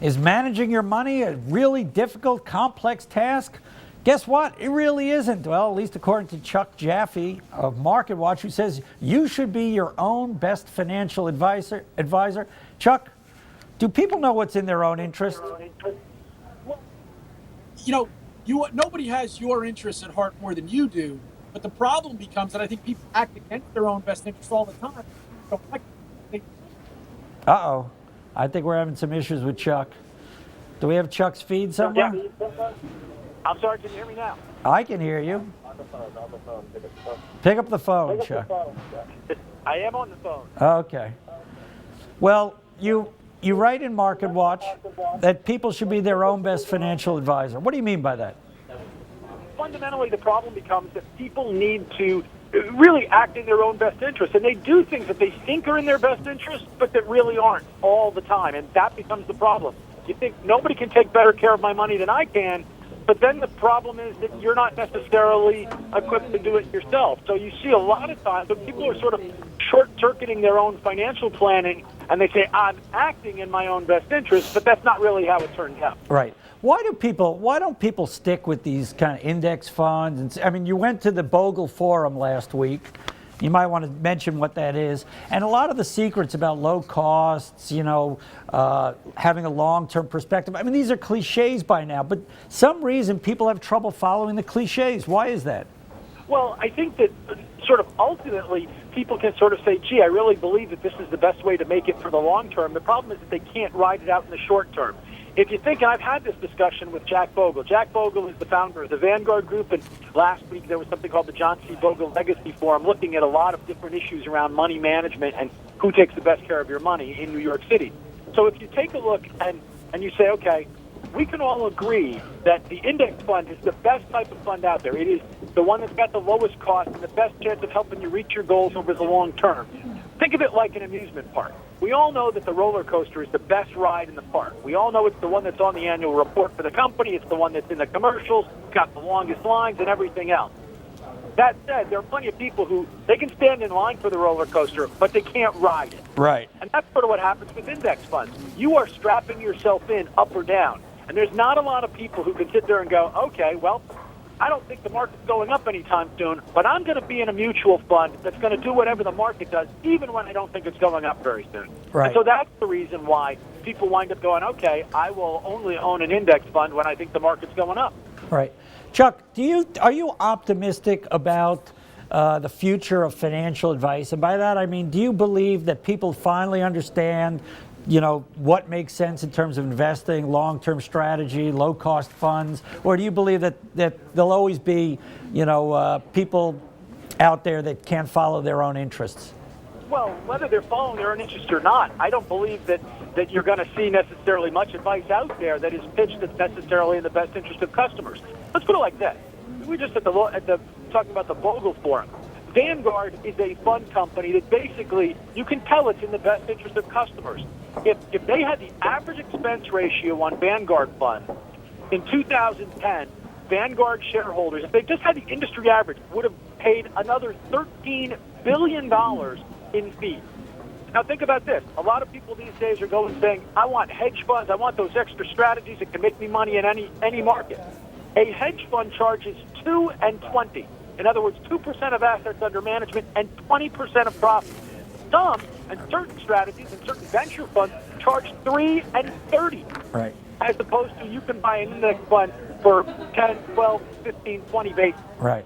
Is managing your money a really difficult, complex task? Guess what? It really isn't. Well, at least according to Chuck Jaffe of MarketWatch, who says you should be your own best financial advisor. Chuck, do people know what's in their own interest? Well, nobody has your interests at heart more than you do. But the problem becomes that I think people act against their own best interests all the time. Uh-oh. I think we're having some issues with Chuck. Do we have Chuck's feed somewhere? I'm sorry, can you hear me now? I can hear you. On the phone. Pick up the phone, Chuck. I am on the phone. Okay. Well, you write in MarketWatch that people should be their own best financial advisor. What do you mean by that? Fundamentally, the problem becomes that people need to really act in their own best interest, and they do things that they think are in their best interest, but that really aren't all the time, and that becomes the problem. You think nobody can take better care of my money than I can, but then the problem is that you're not necessarily equipped to do it yourself. So you see a lot of times that people are sort of short-circuiting their own financial planning, and they say, I'm acting in my own best interest, but that's not really how it turns out. Right. Why don't people stick with these kind of index funds? And I mean, you went to the Bogle Forum last week. You might want to mention what that is. And a lot of the secrets about low costs, having a long-term perspective. I mean, these are cliches by now, but some reason people have trouble following the cliches. Why is that? Well, I think that sort of ultimately people can sort of say, gee, I really believe that this is the best way to make it for the long term. The problem is that they can't ride it out in the short term. If you think, and I've had this discussion with Jack Bogle. Jack Bogle is the founder of the Vanguard Group, and last week there was something called the John C. Bogle Legacy Forum looking at a lot of different issues around money management and who takes the best care of your money in New York City. So if you take a look and you say, okay, we can all agree that the index fund is the best type of fund out there. It is the one that's got the lowest cost and the best chance of helping you reach your goals over the long term. Think of it like an amusement park. We all know that the roller coaster is the best ride in the park. We all know it's the one that's on the annual report for the company. It's the one that's in the commercials, got the longest lines and everything else. That said, there are plenty of people who, they can stand in line for the roller coaster, but they can't ride it. Right. And that's sort of what happens with index funds. You are strapping yourself in up or down. And there's not a lot of people who can sit there and go, okay, well, I don't think the market's going up anytime soon, but I'm going to be in a mutual fund that's going to do whatever the market does, even when I don't think it's going up very soon. Right. And so that's the reason why people wind up going, okay, I will only own an index fund when I think the market's going up. Right. Chuck, are you optimistic about the future of financial advice? And by that I mean, do you believe that people finally understand what makes sense in terms of investing, long-term strategy, low-cost funds? Or do you believe that there'll always be, people out there that can't follow their own interests? Well, whether they're following their own interest or not, I don't believe that you're going to see necessarily much advice out there that is pitched that's necessarily in the best interest of customers. Let's put it like this. We were just talking about the Bogle Forum. Vanguard is a fund company that basically, you can tell it's in the best interest of customers. If they had the average expense ratio on Vanguard funds in 2010, Vanguard shareholders, if they just had the industry average, would have paid another $13 billion in fees. Now think about this. A lot of people these days are going saying, I want hedge funds, I want those extra strategies that can make me money in any market. A hedge fund charges 2 and 20. In other words, 2% of assets under management and 20% of profits. Some and certain strategies and certain venture funds charge 3 and 30. Right. As opposed to you can buy an index fund for 10, 12, 15, 20 basis. Right.